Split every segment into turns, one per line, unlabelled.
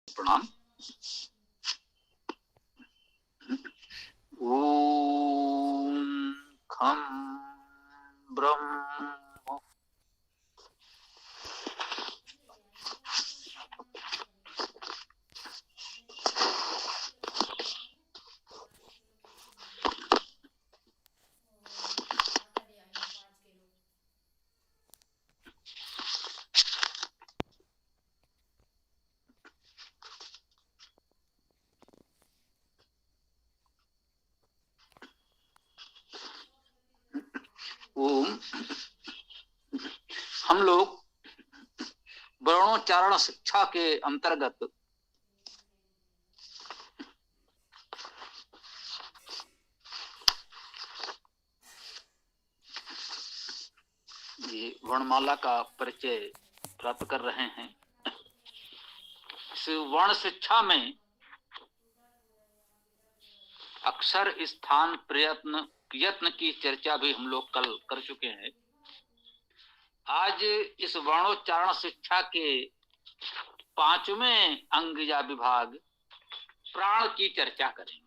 प्रणाम। ओम खम ब्रह्म। ओम। हम लोग वर्णोच्चारण शिक्षा के अंतर्गत ये वर्णमाला का परिचय प्राप्त कर रहे हैं। इस वर्ण शिक्षा में अक्षर, स्थान, प्रयत्न, यत्न की चर्चा भी हम लोग कल कर चुके हैं। आज इस वर्णोच्चारण शिक्षा के 5वें अंग या विभाग प्राण की चर्चा करेंगे।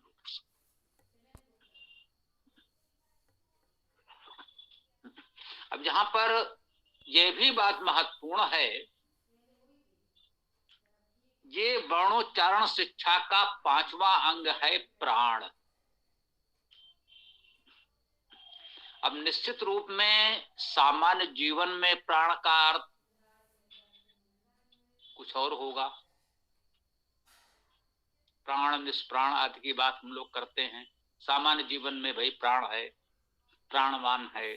अब यहां पर यह भी बात महत्वपूर्ण है, ये वर्णोच्चारण शिक्षा का 5वां अंग है प्राण। अब निश्चित रूप में सामान्य जीवन में प्राण का अर्थ कुछ और होगा। प्राण निष्प्राण आदि की बात हम लोग करते हैं। सामान्य जीवन में भाई प्राण है, प्राणवान है।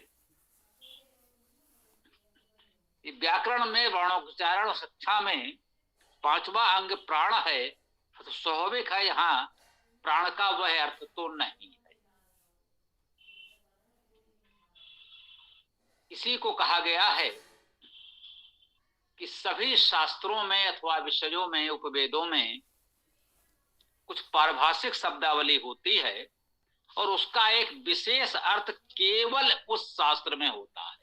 व्याकरण में वर्णोच्चारण शिक्षा में 5वां अंग प्राण है, तो स्वाभाविक है यहां प्राण का वह अर्थ तो नहीं है। इसी को कहा गया है कि सभी शास्त्रों में अथवा विषयों में, उपवेदों में कुछ पारिभाषिक शब्दावली होती है और उसका एक विशेष अर्थ केवल उस शास्त्र में होता है।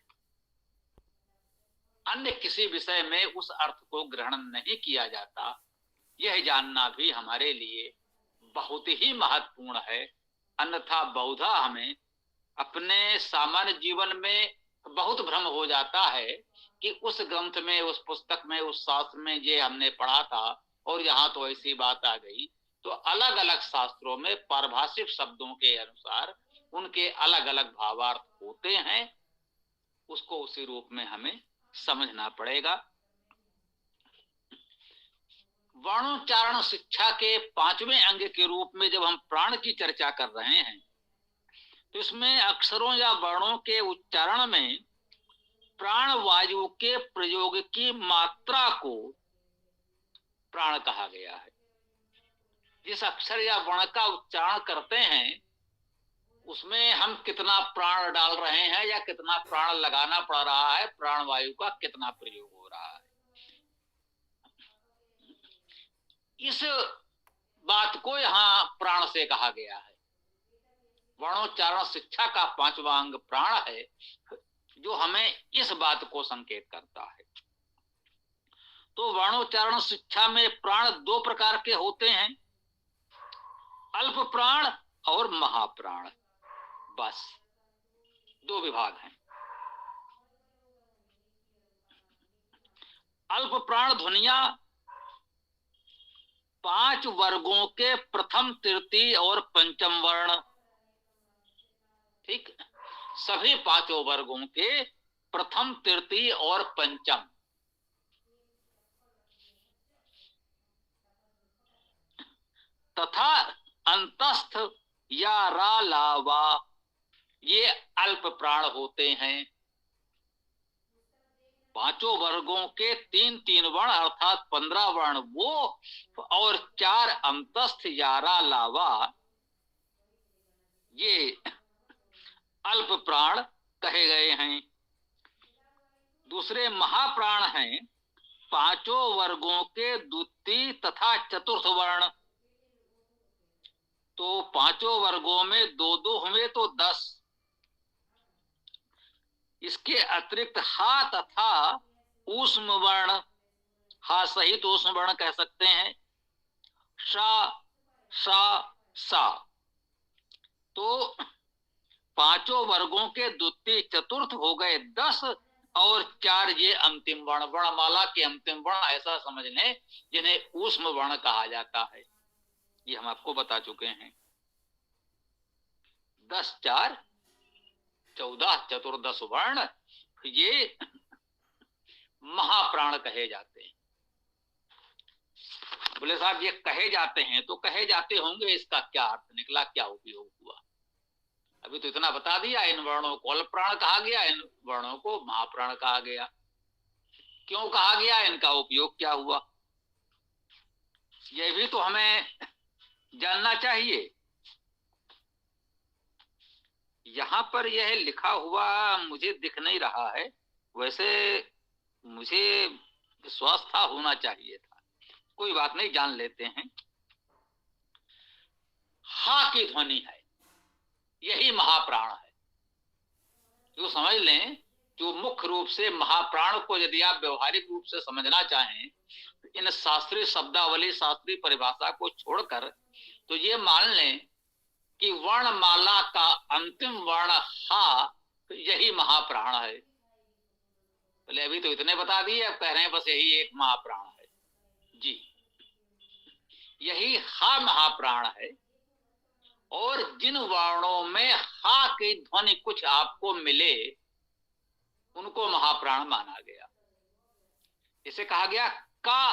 अन्य किसी विषय में उस अर्थ को ग्रहण नहीं किया जाता। यह जानना भी हमारे लिए बहुत ही महत्वपूर्ण है। अन्यथा बहुधा हमें अपने सामान्य जीवन में बहुत भ्रम हो जाता है कि उस ग्रंथ में, उस पुस्तक में, उस शास्त्र में ये हमने पढ़ा था और यहाँ तो ऐसी बात आ गई। तो अलग अलग शास्त्रों में पारिभाषिक शब्दों के अनुसार उनके अलग अलग भावार्थ होते हैं। उसको उसी रूप में हमें समझना पड़ेगा। वर्णोच्चारण शिक्षा के 5वें अंग के रूप में जब हम प्राण की चर्चा कर रहे हैं, तो इसमें अक्षरों या वर्णों के उच्चारण में प्राण वायु के प्रयोग की मात्रा को प्राण कहा गया है। जिस अक्षर या वर्ण का उच्चारण करते हैं उसमें हम कितना प्राण डाल रहे हैं या कितना प्राण लगाना पड़ रहा है, प्राण वायु का कितना प्रयोग हो रहा है, इस बात को यहां प्राण से कहा गया है। वर्णोच्चारण शिक्षा का 5वां अंग प्राण है, जो हमें इस बात को संकेत करता है। तो वर्णोच्चारण शिक्षा में प्राण 2 प्रकार के होते हैं, अल्प प्राण और महाप्राण। बस 2 विभाग हैं। अल्प प्राण ध्वनिया 5 वर्गों के प्रथम, तृतीय और पंचम वर्ण, ठीक, सभी 5 वर्गों के प्रथम, तृतीय और पंचम, तथा अंतस्थ या रा लावा, ये अल्प प्राण होते हैं। 5 वर्गों के 3-3 वर्ण अर्थात 15 वर्ण वो और 4 अंतस्थ या रा लावा, ये अल्प प्राण कहे गए हैं। दूसरे महाप्राण हैं 5 वर्गों के द्वितीय तथा चतुर्थ वर्ण। तो 5 वर्गों में 2-2 हुए तो 10। इसके अतिरिक्त हा तथा ऊष्म वर्ण, हा सहित ऊष्म वर्ण कह सकते हैं, शा, सा, सा। तो पांचों वर्गों के द्वितीय चतुर्थ हो गए 10 और 4 ये अंतिम वर्ण, वर्णमाला के अंतिम वर्ण ऐसा समझ लें जिन्हें ऊष्म वर्ण कहा जाता है। ये हम आपको बता चुके हैं। 10, 4, 14 चतुर्दश वर्ण ये महाप्राण कहे जाते हैं। बोले साहब ये कहे जाते हैं तो कहे जाते होंगे, इसका क्या अर्थ निकला, क्या उपयोग हुआ? अभी तो इतना बता दिया, इन वर्णों को अल्प प्राण कहा गया, इन वर्णों को महाप्राण कहा गया। क्यों कहा गया, इनका उपयोग क्या हुआ, यह भी तो हमें जानना चाहिए। यहां पर यह लिखा हुआ मुझे दिख नहीं रहा है, वैसे मुझे विश्वास था, होना चाहिए था। कोई बात नहीं, जान लेते हैं। हा की ध्वनि है, यही महाप्राण है। जो समझ लें, जो मुख्य रूप से महाप्राण को यदि आप व्यवहारिक रूप से समझना चाहें तो इन शास्त्रीय शब्दावली, शास्त्रीय परिभाषा को छोड़कर तो ये मान लें कि वर्णमाला का अंतिम वर्ण हा, तो यही महाप्राण है। बोले अभी तो इतने बता दिए, अब कह रहे हैं बस यही एक महाप्राण है। जी, यही हा महाप्राण है। और जिन वर्णों में हा की ध्वनि कुछ आपको मिले उनको महाप्राण माना गया। इसे कहा गया का।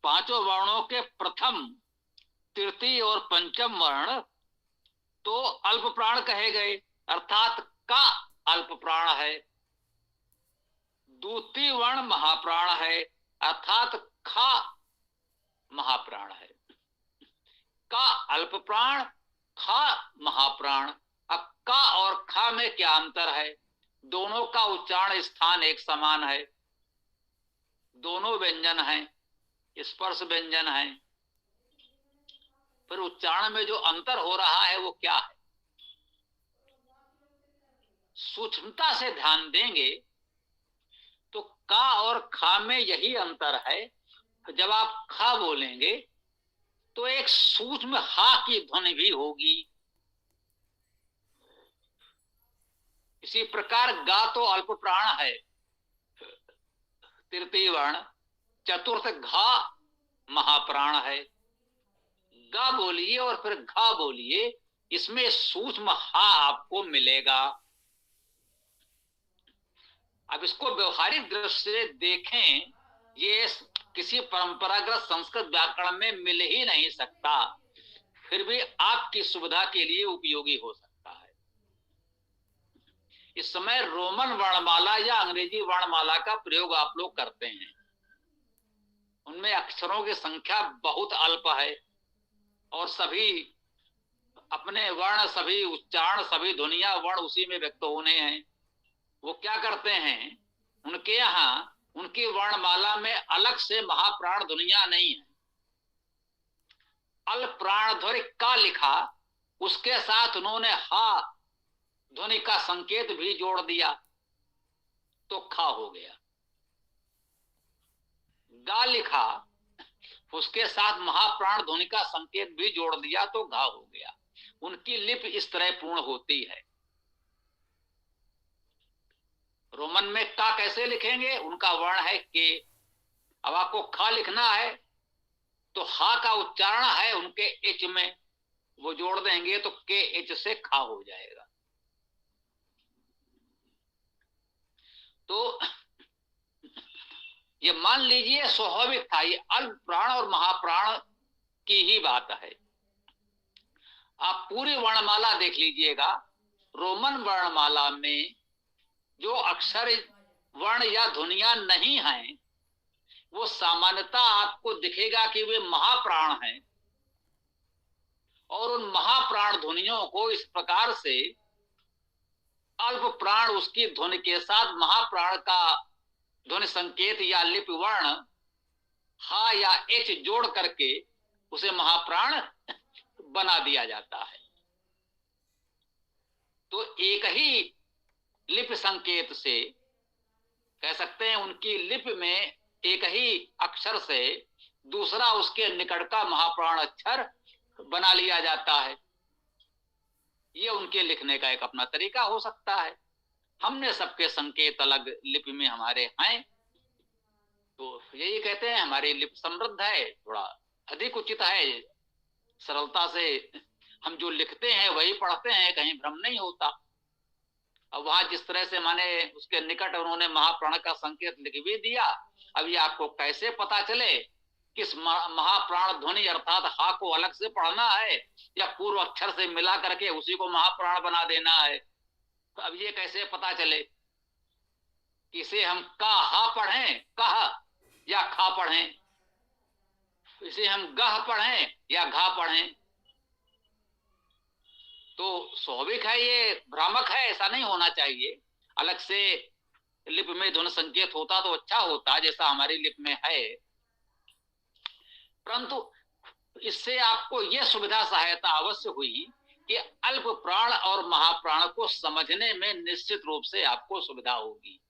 पांचों वर्णों के प्रथम, तृतीय और पंचम वर्ण तो अल्प प्राण कहे गए, अर्थात का अल्प प्राण है। द्वितीय वर्ण महाप्राण है, अर्थात खा महाप्राण है। का अल्प प्राण, खा महाप्राण। अब का और खा में क्या अंतर है? दोनों का उच्चारण स्थान एक समान है, दोनों व्यंजन हैं, स्पर्श व्यंजन है। फिर उच्चारण में जो अंतर हो रहा है वो क्या है? सूक्ष्मता से ध्यान देंगे तो का और खा में यही अंतर है। जब आप खा बोलेंगे तो एक सूक्ष्म हा की ध्वनि भी होगी। इसी प्रकार गा तो अल्प प्राण है, तृतीय वर्ण। चतुर्थ घा महाप्राण है। गा बोलिए और फिर घा बोलिए, इसमें सूक्ष्म हा आपको मिलेगा। अब इसको व्यवहारिक दृष्टि से देखें, ये किसी परंपरागत संस्कृत व्याकरण में मिल ही नहीं सकता, फिर भी आपकी सुविधा के लिए उपयोगी हो सकता है। इस समय रोमन वर्णमाला या अंग्रेजी वर्णमाला का प्रयोग आप लोग करते हैं, उनमें अक्षरों की संख्या बहुत अल्प है और सभी अपने वर्ण, सभी उच्चारण, सभी ध्वनियां वर्ण उसी में व्यक्त होने हैं। वो क्या करते हैं, उनके यहां उनकी वर्णमाला में अलग से महाप्राण ध्वनियां नहीं है। अल प्राण ध्वनि का लिखा, उसके साथ उन्होंने हा ध्वनि का संकेत भी जोड़ दिया तो खा हो गया। गा लिखा, उसके साथ महाप्राण ध्वनि का संकेत भी जोड़ दिया तो घा हो गया। उनकी लिपि इस तरह पूर्ण होती है। रोमन में का कैसे लिखेंगे? उनका वर्ण है के। अब आपको खा लिखना है तो हा का उच्चारण है उनके एच में, वो जोड़ देंगे तो के एच से खा हो जाएगा। तो ये मान लीजिए स्वाभाविक था, ये अल्प प्राण और महाप्राण की ही बात है। आप पूरी वर्णमाला देख लीजिएगा, रोमन वर्णमाला में जो अक्षर, वर्ण या ध्वनियां नहीं हैं, वो सामान्यतः आपको दिखेगा कि वे महाप्राण हैं। और उन महाप्राण ध्वनियों को इस प्रकार से अल्प प्राण उसकी ध्वनि के साथ महाप्राण का ध्वनि संकेत या लिप वर्ण हा या एच जोड़ करके उसे महाप्राण बना दिया जाता है। तो एक ही लिप संकेत से कह सकते हैं, उनकी लिप में एक ही अक्षर से दूसरा उसके निकट का महाप्राण अक्षर बना लिया जाता है। ये उनके लिखने का एक अपना तरीका हो सकता है। हमने सबके संकेत अलग लिपि में हमारे हैं, तो यही कहते हैं हमारी लिपि समृद्ध है, थोड़ा अधिक उचित है, सरलता से हम जो लिखते हैं वही पढ़ते हैं, कहीं भ्रम नहीं होता। अब वहां जिस तरह से माने उसके निकट उन्होंने महाप्राण का संकेत लिख भी दिया, अब ये आपको कैसे पता चले किस महाप्राण ध्वनि अर्थात हा को अलग से पढ़ना है या पूर्व अक्षर से मिला करके उसी को महाप्राण बना देना है? तो अब ये कैसे पता चले इसे हम का हा पढ़ें, कह या खा पढ़ें, इसे हम गह पढ़ें या घा पढ़ें? तो स्वाभाविक है ये भ्रामक है, ऐसा नहीं होना चाहिए। अलग से लिपि में ध्वनि संकेत होता तो अच्छा होता, जैसा हमारी लिपि में है, परंतु इससे आपको यह सुविधा सहायता अवश्य हुई कि अल्प प्राण और महाप्राण को समझने में निश्चित रूप से आपको सुविधा होगी।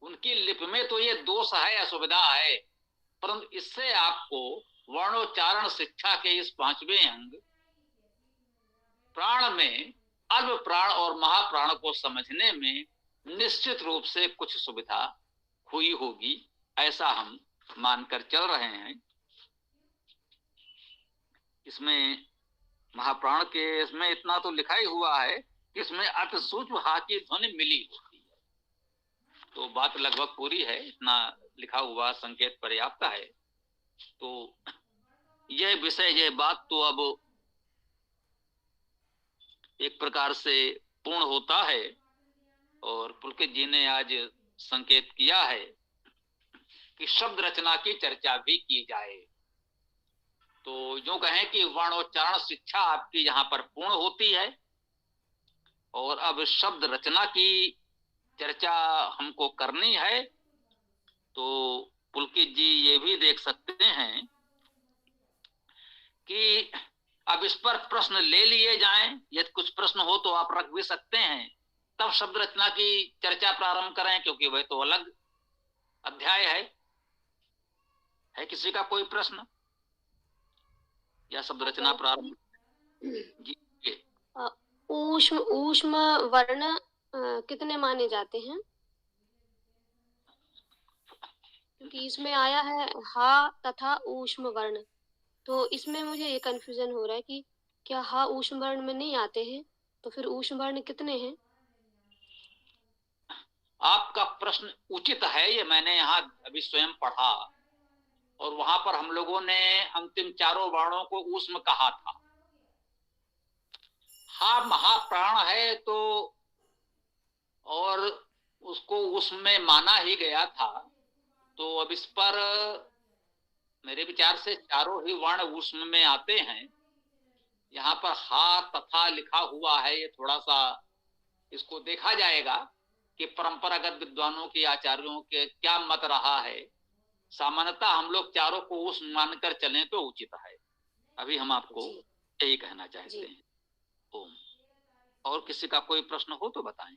उनकी लिपि में तो ये दोष है, असुविधा है, परंतु इससे आपको वर्णोच्चारण शिक्षा के इस 5वें अंग प्राण में अल्प प्राण और महाप्राण को समझने में निश्चित रूप से कुछ सुविधा हुई होगी, ऐसा हम मानकर चल रहे हैं। इसमें महाप्राण के इसमें इतना तो लिखा ही हुआ है कि इसमें अति सूक्ष्म हा की ध्वनि मिली होती है, तो बात लगभग पूरी है, इतना लिखा हुआ संकेत पर्याप्त है। तो यह विषय, यह बात तो अब एक प्रकार से पूर्ण होता है, और पुलकित जी ने आज संकेत किया है कि शब्द रचना की चर्चा भी की जाए। तो जो कहें कि वर्णोच्चारण शिक्षा आपकी यहाँ पर पूर्ण होती है, और अब शब्द रचना की चर्चा हमको करनी है, तो पुलकित जी ये भी देख सकते हैं कि अब इस पर प्रश्न ले लिए जाएं, यदि कुछ प्रश्न हो तो आप रख भी सकते हैं, तब शब्द रचना की चर्चा प्रारंभ करें, क्योंकि वह तो अलग अध्याय है किसी का कोई प्रश्न या शब्द रचना प्रारंभ? जी,
ऊष्म ऊष्म वर्ण कितने माने जाते हैं? क्योंकि इसमें आया है हा तथा ऊष्म वर्ण, तो इसमें मुझे ये कंफ्यूजन हो रहा है कि क्या हा ऊष्म वर्ण में नहीं आते हैं, तो फिर ऊष्म वर्ण कितने हैं?
आपका प्रश्न उचित है, ये मैंने यहाँ अभी स्वयं पढ़ा, और वहां पर हम लोगों ने अंतिम चारों वर्णों को ऊष्म कहा था। हा महाप्राण है तो और उसको उसमें माना ही गया था, तो अब इस पर मेरे विचार से चारों ही वर्ण ऊष्म में आते हैं। यहाँ पर हा तथा लिखा हुआ है, ये थोड़ा सा इसको देखा जाएगा कि परंपरागत विद्वानों के आचार्यों के क्या मत रहा है। सामान्यतः हम लोग चारों को ऊष्म मानकर चलें तो उचित है। अभी हम आपको यही कहना चाहते हैं। ओम। और किसी का कोई प्रश्न हो तो बताएं।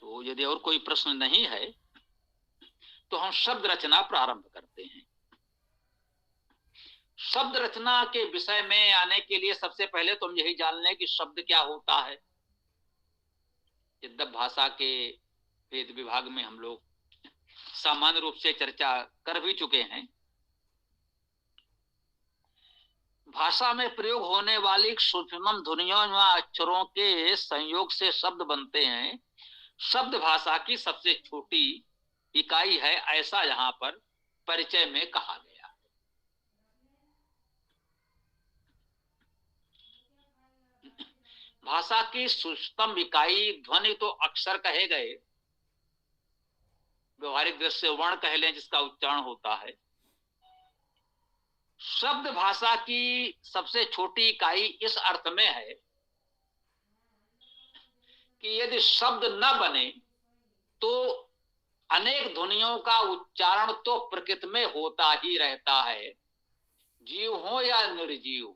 तो यदि और कोई प्रश्न नहीं है तो हम शब्द रचना प्रारंभ करते हैं। शब्द रचना के विषय में आने के लिए सबसे पहले तो हम यही जान लें कि शब्द क्या होता है। यद्यप भाषा के वेद विभाग में हम लोग सामान्य रूप से चर्चा कर भी चुके हैं, भाषा में प्रयोग होने वाली सूक्ष्म ध्वनियों व अक्षरों के संयोग से शब्द बनते हैं। शब्द भाषा की सबसे छोटी इकाई है, ऐसा यहां पर परिचय में कहा गया। भाषा की सूक्ष्मतम इकाई ध्वनि तो अक्षर कहे गए, व्यवहारिक दृष्टि से वर्ण कह लें जिसका उच्चारण होता है। शब्द भाषा की सबसे छोटी इकाई इस अर्थ में है कि यदि शब्द न बने तो अनेक ध्वनियों का उच्चारण तो प्रकृति में होता ही रहता है, जीव हो या निर्जीव।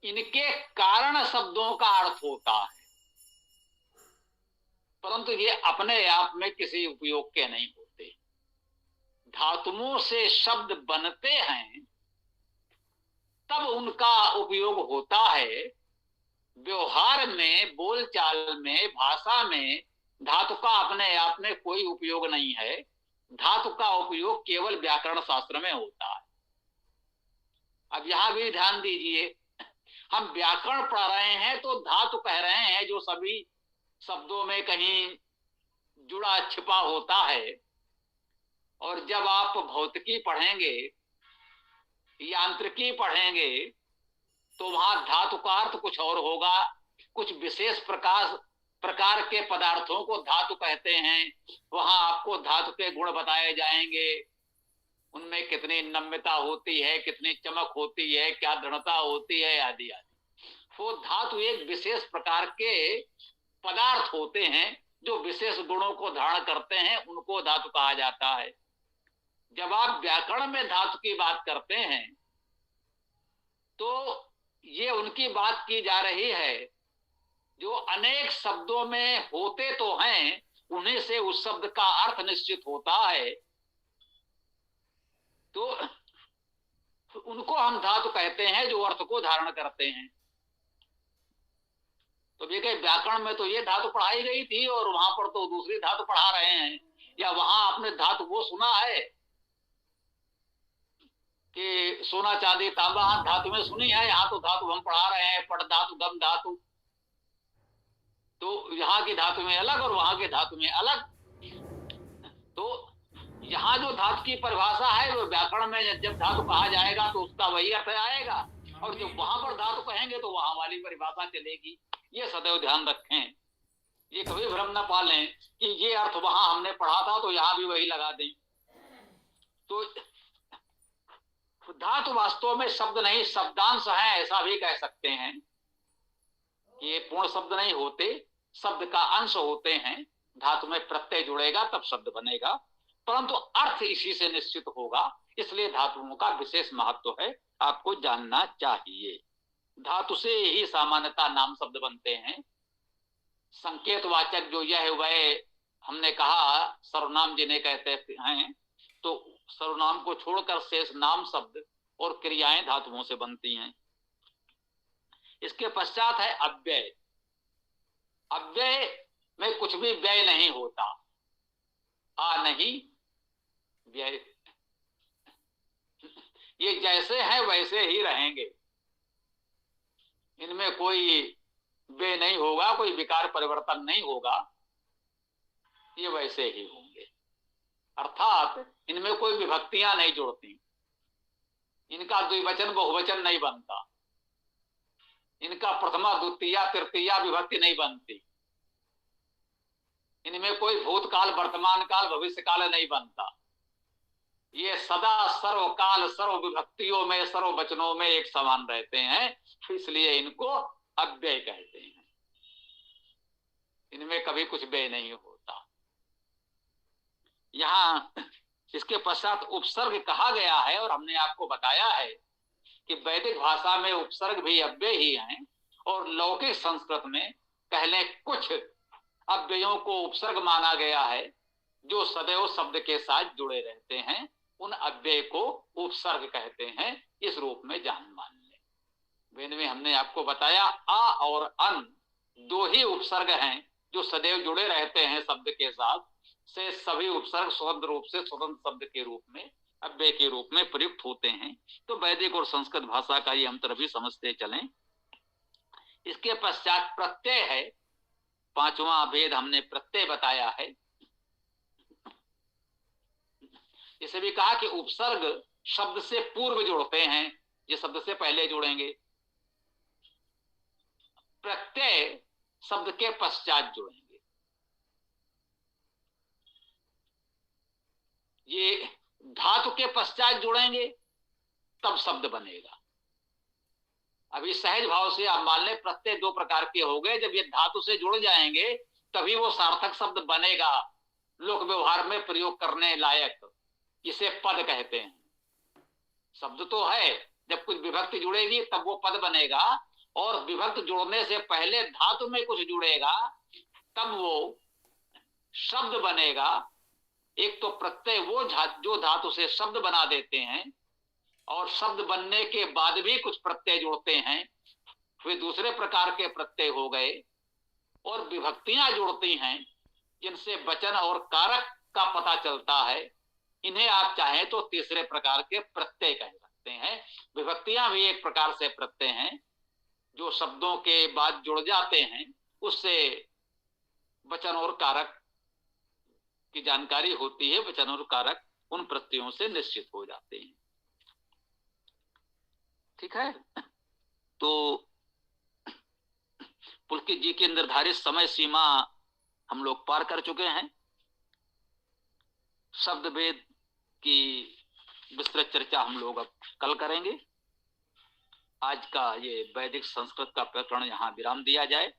इनके कारण शब्दों का अर्थ होता है, परंतु ये अपने आप में किसी उपयोग के नहीं होते। धातुओं से शब्द बनते हैं तब उनका उपयोग होता है। व्यवहार में, बोलचाल में, भाषा में धातु का अपने आप में कोई उपयोग नहीं है। धातु का उपयोग केवल व्याकरण शास्त्र में होता है। अब यहां भी ध्यान दीजिए, हम व्याकरण पढ़ रहे हैं तो धातु कह रहे हैं जो सभी शब्दों में कहीं जुड़ा छिपा होता है। और जब आप भौतिकी पढ़ेंगे, यांत्रिकी पढ़ेंगे, तो वहां धातु का अर्थ कुछ और होगा। कुछ विशेष प्रकार के पदार्थों को धातु कहते हैं। वहां आपको धातु के गुण बताए जाएंगे, उनमें कितनी नम्यता होती है, कितनी चमक होती है, क्या दृढ़ता होती है, आदि आदि। वो धातु एक विशेष प्रकार के पदार्थ होते हैं जो विशेष गुणों को धारण करते हैं, उनको धातु कहा जाता है। जब आप व्याकरण में धातु की बात करते हैं तो ये उनकी बात की जा रही है जो अनेक शब्दों में होते तो हैं, उन्हीं से उस शब्द का अर्थ निश्चित होता है। तो उनको हम धातु कहते हैं जो अर्थ को धारण करते हैं। तो ये कहे व्याकरण में तो ये धातु पढ़ाई गई थी और वहां पर तो दूसरी धातु पढ़ा रहे हैं, या वहां आपने धातु वो सुना है कि सोना चांदी तांबा धातु में सुनी है, यहाँ तो धातु हम पढ़ा रहे हैं, पट धातु, गम धातु। तो यहाँ की धातु में अलग और वहां के धातु में अलग। तो यहाँ जो धातु की परिभाषा है वो व्याकरण में जब धातु कहा जाएगा तो उसका वही अर्थ आएगा, और जब वहां पर धातु कहेंगे तो वहां वाली परिभाषा चलेगी। ये सदैव ध्यान रखें, ये कभी भ्रम न पालें कि ये अर्थ वहां हमने पढ़ा था तो यहाँ भी वही लगा दें। तो धातु वास्तव में शब्द नहीं, शब्दांश है, ऐसा भी कह सकते हैं। ये पूर्ण शब्द नहीं होते, शब्द का अंश होते हैं। धातु में प्रत्यय जुड़ेगा तब शब्द बनेगा, परंतु अर्थ इसी से निश्चित होगा। इसलिए धातुओं का विशेष महत्व है, आपको जानना चाहिए। धातु से ही सामान्यतः नाम शब्द बनते हैं। संकेतवाचक जो यह वह हमने कहा सर्वनाम जिन्हें कहते हैं, तो सर्वनाम को छोड़कर शेष नाम शब्द और क्रियाएं धातुओं से बनती हैं। इसके पश्चात है अव्यय। अव्यय में कुछ भी व्यय नहीं होता। आ नहीं व्यय, ये जैसे हैं वैसे ही रहेंगे, इनमें कोई व्यय नहीं होगा, कोई विकार परिवर्तन नहीं होगा, ये वैसे ही होंगे। अर्थात इनमें कोई विभक्तियां नहीं जुड़ती, इनका द्विवचन बहुवचन नहीं बनता, इनका प्रथमा द्वितीया तृतीया विभक्ति नहीं बनती, इनमें कोई भूतकाल वर्तमान काल भविष्य काल नहीं बनता। ये सदा सर्वकाल सर्व विभक्तियों में सर्व वचनों में एक समान रहते हैं, इसलिए इनको अव्यय कहते हैं। इनमें कभी कुछ व्यय नहीं होता। यहाँ इसके पश्चात उपसर्ग कहा गया है, और हमने आपको बताया है कि वैदिक भाषा में उपसर्ग भी अव्यय ही हैं, और लौकिक संस्कृत में पहले कुछ अव्ययों को उपसर्ग माना गया है जो सदैव शब्द के साथ जुड़े रहते हैं, उन अव्यय को उपसर्ग कहते हैं। इस रूप में जान मान लें। वेद में हमने आपको बताया आ और अन दो ही उपसर्ग हैं जो सदैव जुड़े रहते हैं शब्द के साथ, से सभी उपसर्ग स्वतंत्र रूप से स्वतंत्र शब्द के रूप में अव्यय के रूप में प्रयुक्त होते हैं। तो वैदिक और संस्कृत भाषा का ये अंतर भी समझते चलें। इसके पश्चात प्रत्यय है, पांचवा भेद हमने प्रत्यय बताया है। इसे भी कहा कि उपसर्ग शब्द से पूर्व जुड़ते हैं, ये शब्द से पहले जुड़ेंगे। प्रत्यय शब्द के पश्चात जुड़ेंगे। ये धातु के पश्चात जुड़ेंगे तब शब्द बनेगा। अभी सहज भाव से आप मान लें प्रत्यय दो प्रकार के हो गए। जब ये धातु से जुड़ जाएंगे तभी वो सार्थक शब्द बनेगा, लोक व्यवहार में प्रयोग करने लायक। इसे पद कहते हैं। शब्द तो है, जब कुछ विभक्ति जुड़ेगी तब वो पद बनेगा, और विभक्त जुड़ने से पहले धातु में कुछ जुड़ेगा, तब वो शब्द बनेगा। एक तो प्रत्यय वो जो धातु से शब्द बना देते हैं, और शब्द बनने के बाद भी कुछ प्रत्यय जोड़ते हैं, वे दूसरे प्रकार के प्रत्यय हो गए। और विभक्तियां जुड़ती हैं जिनसे वचन और कारक का पता चलता है, इन्हें आप चाहें तो तीसरे प्रकार के प्रत्यय कह सकते हैं। विभक्तियां भी एक प्रकार से प्रत्यय हैं जो शब्दों के बाद जुड़ जाते हैं, उससे वचन और कारक की जानकारी होती है। वचन और कारक उन प्रत्ययों से निश्चित हो जाते हैं। ठीक है, तो पुलकित जी की निर्धारित समय सीमा हम लोग पार कर चुके हैं। शब्द भेद की विस्तृत चर्चा हम लोग अब कल करेंगे। आज का ये वैदिक संस्कृत का प्रकरण यहाँ विराम दिया जाए।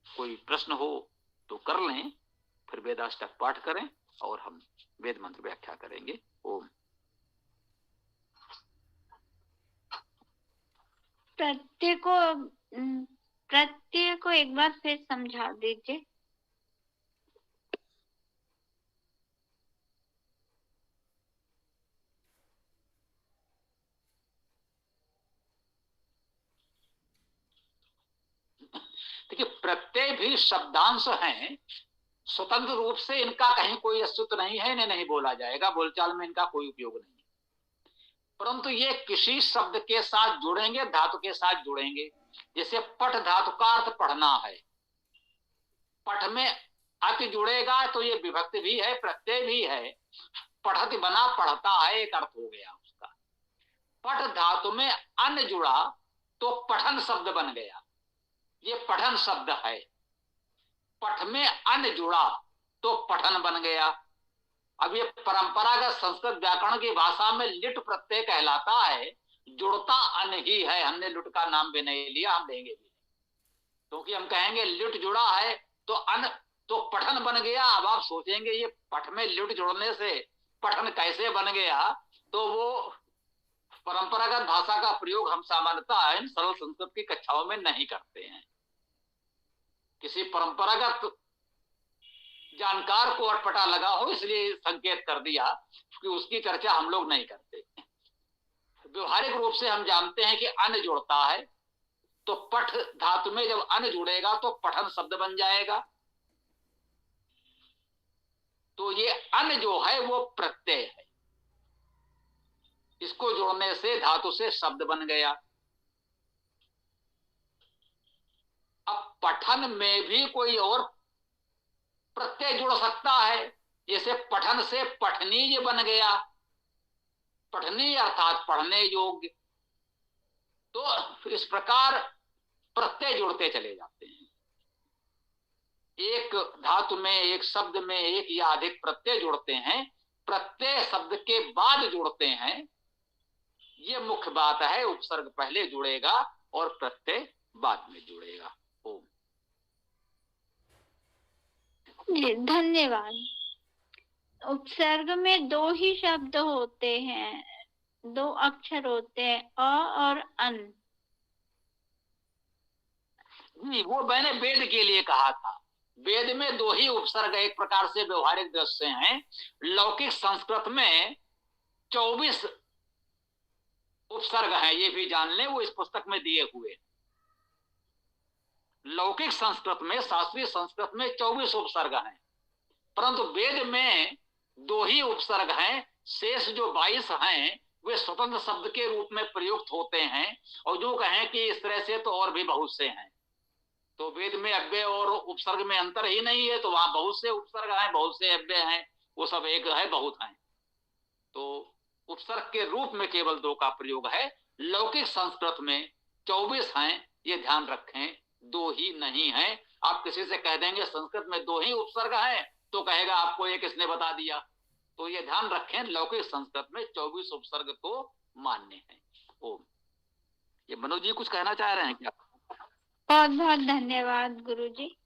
कोई प्रश्न हो तो कर लें, फिर वेदाष्टक पाठ करें और हम वेद मंत्र व्याख्या करेंगे। ओम।
प्रत्यय को एक बार फिर समझा दीजिए।
देखिए, प्रत्यय भी शब्दांश हैं, स्वतंत्र रूप से इनका कहीं कोई अस्तित्व नहीं है, इन्हें नहीं बोला जाएगा, बोलचाल में इनका कोई उपयोग नहीं है। परंतु ये किसी शब्द के साथ जुड़ेंगे, धातु के साथ जुड़ेंगे। जैसे पठ धातु का अर्थ पढ़ना है, पठ में अति जुड़ेगा तो ये विभक्ति भी है, प्रत्यय भी है। पढ़त बना पढ़ता है, एक अर्थ हो गया उसका। पठ धातु में अन जुड़ा तो पठन शब्द बन गया, ये पठन शब्द है। पठ में अन जुड़ा तो पठन बन गया। अब ये परंपरागत संस्कृत व्याकरण की भाषा में लिट प्रत्यय कहलाता है, जुड़ता अन ही है। हमने लुट का नाम भी नहीं लिया, हम लेंगे भी नहीं, क्योंकि हम कहेंगे लिट जुड़ा है तो अन तो पठन बन गया। अब आप सोचेंगे ये पठ में लिट जुड़ने से पठन कैसे बन गया, तो वो परंपरागत भाषा का प्रयोग हम सामान्यतः इन सरल संस्कृत की कक्षाओं में नहीं करते हैं। किसी परंपरागत जानकार को अटपटा लगा हो इसलिए संकेत कर दिया कि उसकी चर्चा हम लोग नहीं करते। व्यवहारिक रूप से हम जानते हैं कि अन जुड़ता है तो पठ धातु में जब अन जुड़ेगा तो पठन शब्द बन जाएगा। तो ये अन जो है वो प्रत्यय है, इसको जोड़ने से धातु से शब्द बन गया। अब पठन में भी कोई और प्रत्यय जुड़ सकता है, जैसे पठन से पठनीय बन गया, पठनीय अर्थात पढ़ने योग्य। तो इस प्रकार प्रत्यय जुड़ते चले जाते हैं। एक धातु में, एक शब्द में एक या अधिक प्रत्यय जुड़ते हैं, प्रत्यय शब्द के बाद जुड़ते हैं, ये मुख्य बात है। उपसर्ग पहले जुड़ेगा और प्रत्यय बाद में जुड़ेगा। ओम।
जी धन्यवाद। उपसर्ग में दो ही शब्द होते हैं, दो अक्षर होते हैं, अ और अन।
वो मैंने वेद के लिए कहा था। वेद में दो ही उपसर्ग एक प्रकार से व्यवहारिक दृष्टि से हैं। लौकिक संस्कृत में 24 उपसर्ग हैं, ये भी जान लें, वो इस पुस्तक में दिए हुए। लौकिक संस्कृत में, शास्त्रीय संस्कृत में 24 उपसर्ग हैं, परंतु वेद में दो ही उपसर्ग हैं। शेष जो 22 हैं वे स्वतंत्र शब्द के रूप में प्रयुक्त होते हैं। और जो कहें कि इस तरह से तो और भी बहुत से हैं, तो वेद में अव्यय और उपसर्ग में अंतर ही नहीं है, तो वहां बहुत से उपसर्ग हैं, बहुत से अव्यय हैं, वो सब एक है, बहुत हैं। तो उपसर्ग के रूप में केवल दो का प्रयोग है। लौकिक संस्कृत में 24 हैं, ये ध्यान रखें, दो ही नहीं है। आप किसी से कह देंगे संस्कृत में दो ही उपसर्ग हैं, तो कहेगा आपको ये किसने बता दिया। तो ये ध्यान रखें, लौकिक संस्कृत में 24 उपसर्ग को मान्य है। ओम। ये मनोज जी कुछ कहना चाह रहे हैं क्या?
बहुत बहुत धन्यवाद गुरुजी।